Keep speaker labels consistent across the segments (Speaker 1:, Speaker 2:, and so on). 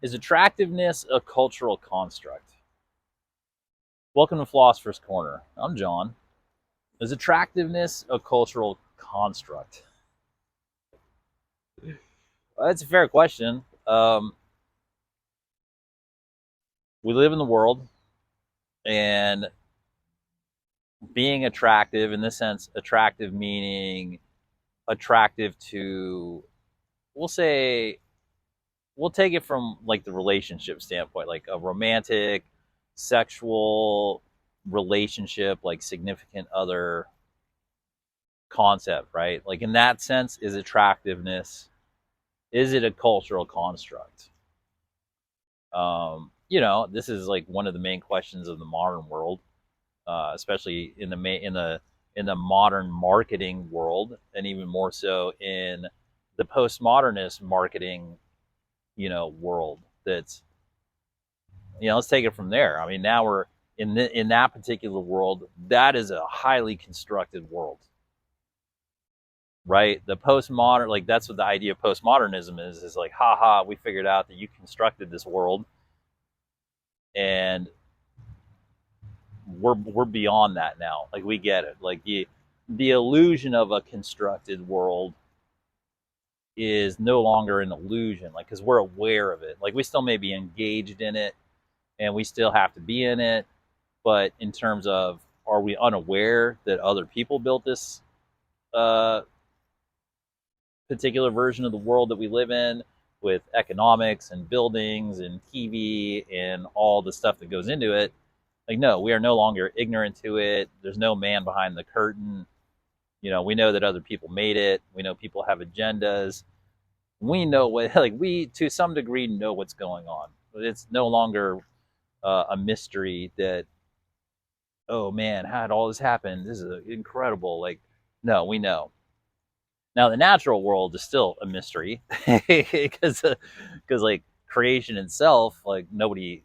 Speaker 1: Is attractiveness a cultural construct? Welcome to Philosopher's Corner. I'm John. Is attractiveness a cultural construct? Well, that's a fair question. We live in the world, and being attractive, in this sense, attractive meaning attractive to, we'll say, we'll take it from like the relationship standpoint, like a romantic, sexual relationship, like significant other concept, right? Like in that sense, is attractiveness, is it a cultural construct? This is like one of the main questions of the modern world, especially in the modern marketing world, and even more so in the postmodernist marketing, world. That's let's take it from there. I mean, now we're in that particular world. That is a highly constructed world, right? The postmodern, like that's what the idea of postmodernism is like, haha, we figured out that you constructed this world, and we're beyond that now. Like we get it. Like the illusion of a constructed world is no longer an illusion, like because we're aware of it. Like we still may be engaged in it, and we still have to be in it, but in terms of, are we unaware that other people built this uh, particular version of the world that we live in, with economics and buildings and TV and all the stuff that goes into it? Like, no, we are no longer ignorant to it. There's no man behind the curtain. We know that other people made it. We know people have agendas. We know what, like, we to some degree know what's going on. It's no longer a mystery that, oh man, how did all this happen? This is incredible. Like, no, we know. Now, the natural world is still a mystery because like creation itself, like nobody,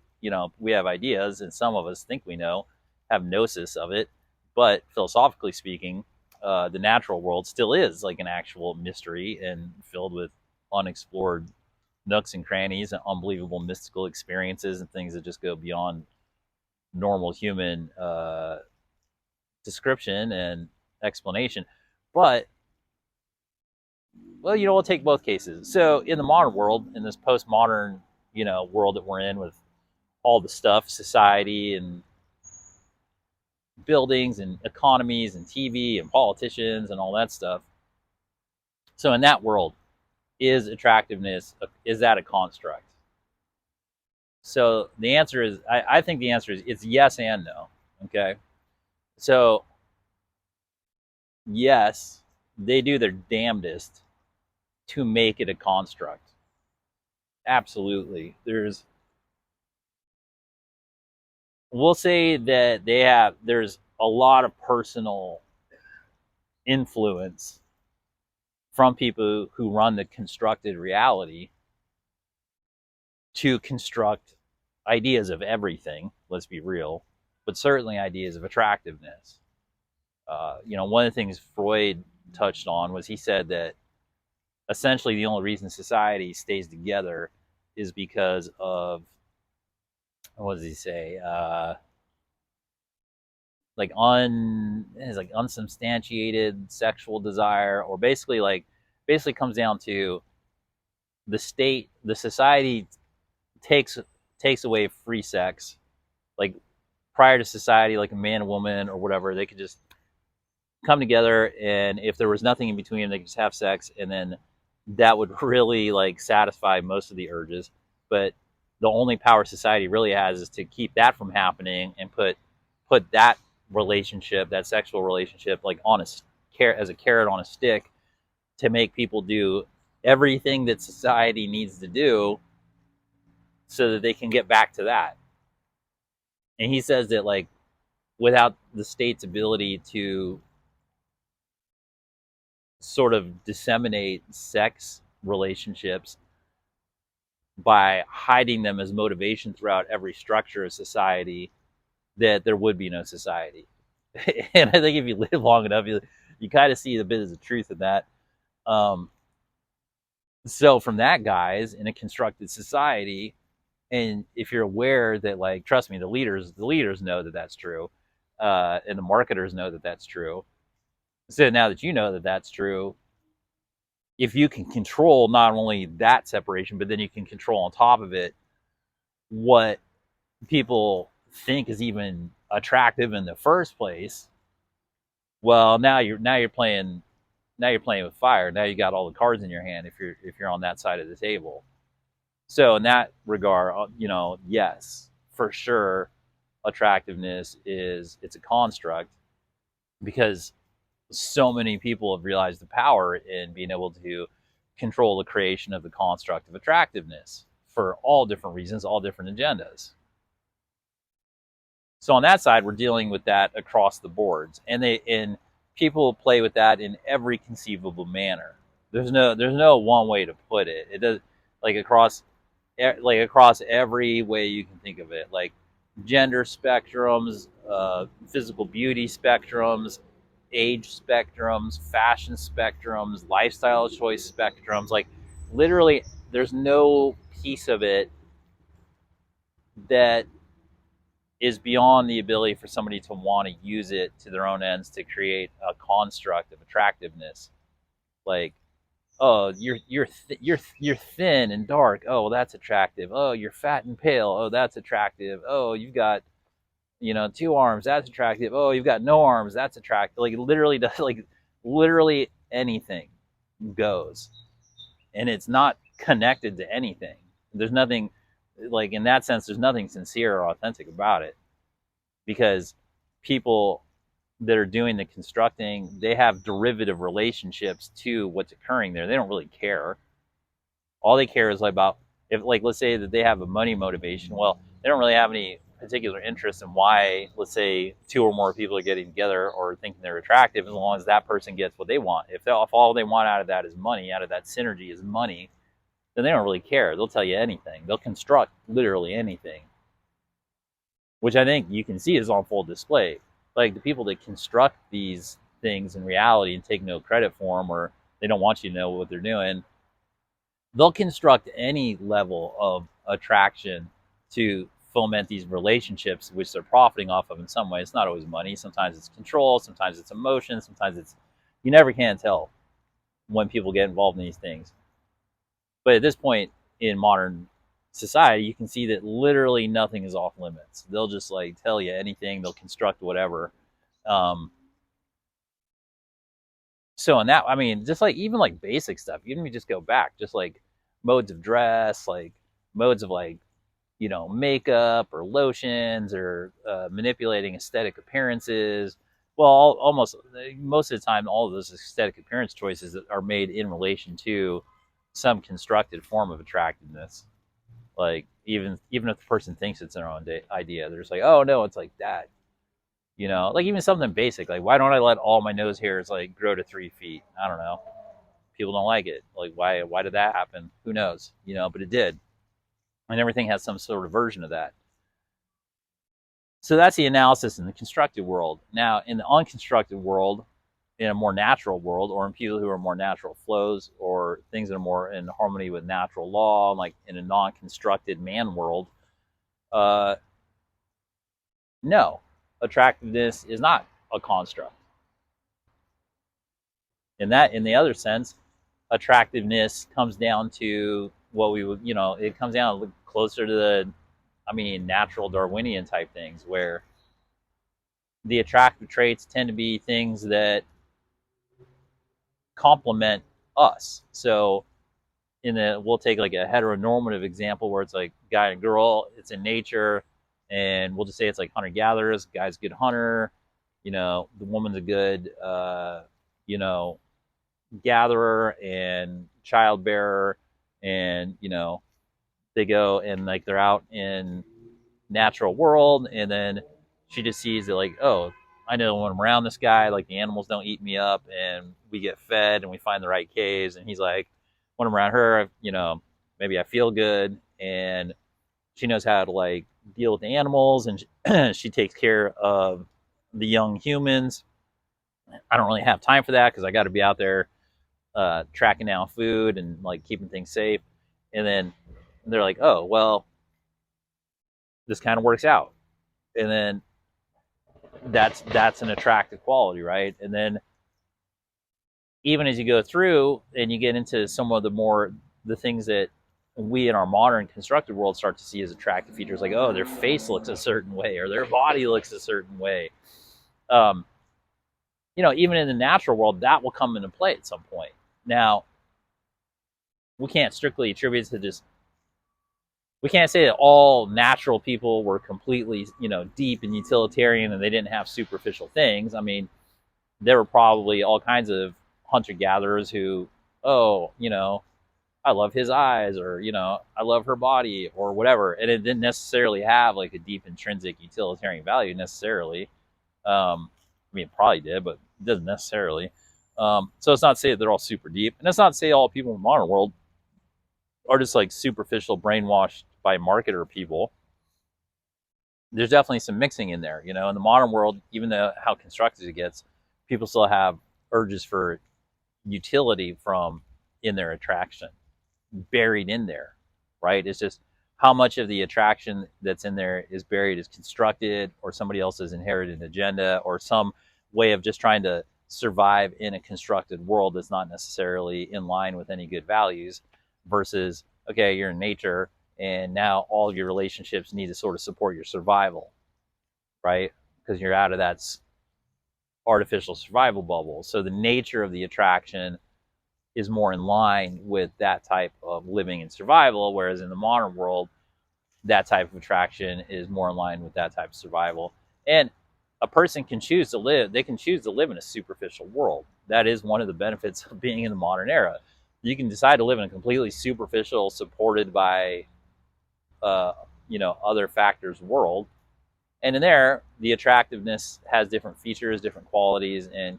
Speaker 1: we have ideas, and some of us think we know, have gnosis of it, but philosophically speaking, the natural world still is like an actual mystery and filled with unexplored nooks and crannies and unbelievable mystical experiences and things that just go beyond normal human description and explanation. But well, we'll take both cases. So in the modern world, in this postmodern, world that we're in, with all the stuff, society and buildings and economies and TV and politicians and all that stuff. So in that world, is attractiveness, is that a construct? So the answer is, I think the answer is, it's yes and no. Okay. So yes, they do their damnedest to make it a construct. Absolutely. We'll say that there's a lot of personal influence from people who run the constructed reality to construct ideas of everything, let's be real, but certainly ideas of attractiveness. One of the things Freud touched on was, he said that essentially the only reason society stays together is because of, what does he say? Like unsubstantiated sexual desire, or basically comes down to the society takes away free sex. Like prior to society, like a man and woman or whatever, they could just come together, and if there was nothing in between them, they could just have sex, and then that would really like satisfy most of the urges. But the only power society really has is to keep that from happening, and put that relationship, that sexual relationship, like on as a carrot on a stick, to make people do everything that society needs to do so that they can get back to that. And he says that, like, without the state's ability to sort of disseminate sex relationships by hiding them as motivation throughout every structure of society, that there would be no society. And I think if you live long enough, you kind of see a bit of the truth in that. So from that, guys, in a constructed society, And if you're aware that, like, trust me, the leaders know that that's true, and the marketers know that that's true. So now that you know that that's true, if you can control not only that separation, but then you can control on top of it what people think is even attractive in the first place, well, now you're playing with fire. Now you got all the cards in your hand if you're on that side of the table. So in that regard, yes, for sure, attractiveness it's a construct, because so many people have realized the power in being able to control the creation of the construct of attractiveness for all different reasons, all different agendas. So on that side, we're dealing with that across the boards, and people play with that in every conceivable manner. There's no one way to put it. It does, like, across every way you can think of it, like gender spectrums, physical beauty spectrums, age spectrums, fashion spectrums, lifestyle choice spectrums. Like, literally, there's no piece of it that is beyond the ability for somebody to want to use it to their own ends to create a construct of attractiveness. Like, oh, you're thin and dark. Oh, well, that's attractive. Oh, you're fat and pale. Oh, that's attractive. Oh, you've got, 2 arms. That's attractive. Oh, you've got no arms. That's attractive. Like, literally does, like, literally anything goes, and it's not connected to anything. There's nothing, like, in that sense. There's nothing sincere or authentic about it, because people that are doing the constructing, they have derivative relationships to what's occurring there. They don't really care. All they care is, like, about, if, like, let's say that they have a money motivation. Well, they don't really have any particular interest in why, let's say, 2 or more people are getting together or thinking they're attractive, as long as that person gets what they want. If all they want out of that is money, out of that synergy is money, then they don't really care. They'll tell you anything. They'll construct literally anything, which I think you can see is on full display. Like, the people that construct these things in reality and take no credit for them, or they don't want you to know what they're doing, they'll construct any level of attraction to foment these relationships, which they're profiting off of in some way. It's not always money. Sometimes it's control. Sometimes it's emotion. Sometimes it's, you never can tell when people get involved in these things. But at this point in modern society, you can see that literally nothing is off limits. They'll just, like, tell you anything. They'll construct whatever. So in that, I mean, just, like, even, like, basic stuff. Even if you just go back, just like modes of dress, like modes of, like, makeup or lotions, or manipulating aesthetic appearances. Well, almost most of the time, all of those aesthetic appearance choices are made in relation to some constructed form of attractiveness. Like, even if the person thinks it's their own idea, they're just like, oh no, it's like that. Like, even something basic, like, why don't I let all my nose hairs, like, grow to 3 feet? I don't know. People don't like it. Like, why did that happen? Who knows? But it did. And everything has some sort of version of that. So that's the analysis in the constructed world. Now, in the unconstructed world, in a more natural world, or in people who are more natural flows, or things that are more in harmony with natural law, like in a non-constructed man world, no, attractiveness is not a construct. In the other sense, attractiveness comes down to what we would, it comes down closer to the, natural Darwinian type things, where the attractive traits tend to be things that complement us. So we'll take, like, a heteronormative example where it's like guy and girl, it's in nature, and we'll just say it's like hunter gatherers. Guy's a good hunter, the woman's a good gatherer and child bearer, and they go and, like, they're out in natural world, and then she just sees that, like, oh, I know when I'm around this guy, like, the animals don't eat me up, and we get fed, and we find the right caves, and he's like, when I'm around her, maybe I feel good, and she knows how to, like, deal with the animals, and she takes care of the young humans. I don't really have time for that, because I got to be out there tracking down food and, like, keeping things safe. And then they're like, oh, well, this kind of works out. And then that's an attractive quality, right? And then even as you go through and you get into some of the things that we in our modern constructed world start to see as attractive features, like, oh, their face looks a certain way or their body looks a certain way. Even in the natural world, that will come into play at some point. Now, we can't strictly attribute it to just, we can't say that all natural people were completely, deep and utilitarian and they didn't have superficial things. I mean, there were probably all kinds of hunter-gatherers who, oh, I love his eyes, or, I love her body, or whatever. And it didn't necessarily have like a deep intrinsic utilitarian value necessarily. It probably did, but it doesn't necessarily. So it's not to say that they're all super deep. And it's not to say all people in the modern world are just like superficial, brainwashed by marketer people. There's definitely some mixing in there. In the modern world, even though how constructed it gets, people still have urges for utility from in their attraction buried in there, right? It's just how much of the attraction that's in there is buried as constructed, or somebody else's inherited agenda, or some way of just trying to survive in a constructed world that's not necessarily in line with any good values, versus, okay, you're in nature and now all of your relationships need to sort of support your survival, right? Because you're out of that artificial survival bubble. So the nature of the attraction is more in line with that type of living and survival, whereas in the modern world, that type of attraction is more in line with that type of survival. And a person can choose to live, they can choose to live in a superficial world. That is one of the benefits of being in the modern era. You can decide to live in a completely superficial, supported by other factors world. And in there, the attractiveness has different features, different qualities, and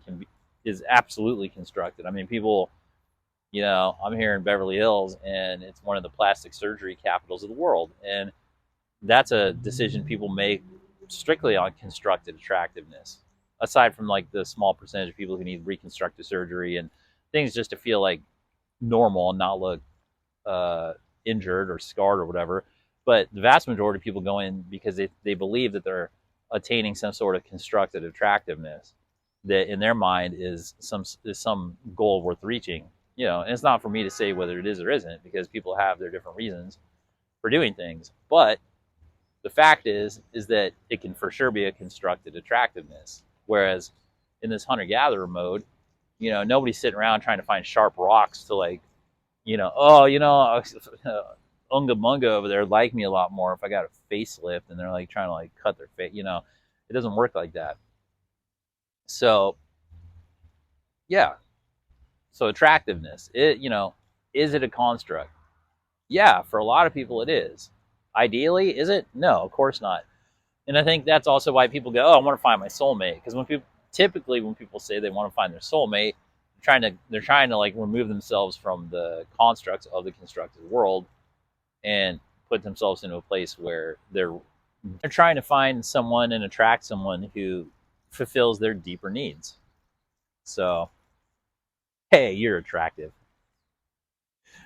Speaker 1: is absolutely constructed. I mean, people, I'm here in Beverly Hills, and it's one of the plastic surgery capitals of the world. And that's a decision people make strictly on constructed attractiveness, aside from like the small percentage of people who need reconstructive surgery and things just to feel like normal and not look injured or scarred or whatever. But the vast majority of people go in because they believe that they're attaining some sort of constructed attractiveness that in their mind is some goal worth reaching. And it's not for me to say whether it is or isn't, because people have their different reasons for doing things. But the fact is that it can for sure be a constructed attractiveness. Whereas in this hunter-gatherer mode, nobody's sitting around trying to find sharp rocks to like, Unga Munga over there like me a lot more if I got a facelift, and they're like trying to like cut their face. It doesn't work like that. So yeah. So attractiveness, is it a construct? Yeah, for a lot of people it is. Ideally, is it? No, of course not. And I think that's also why people go, oh, I want to find my soulmate. Because when people say they want to find their soulmate, they're trying to like remove themselves from the constructs of the constructed world and put themselves into a place where they're trying to find someone and attract someone who fulfills their deeper needs. So, hey, you're attractive.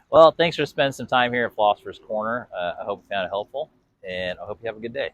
Speaker 1: Well, thanks for spending some time here at Philosopher's Corner. I hope you found it helpful, and I hope you have a good day.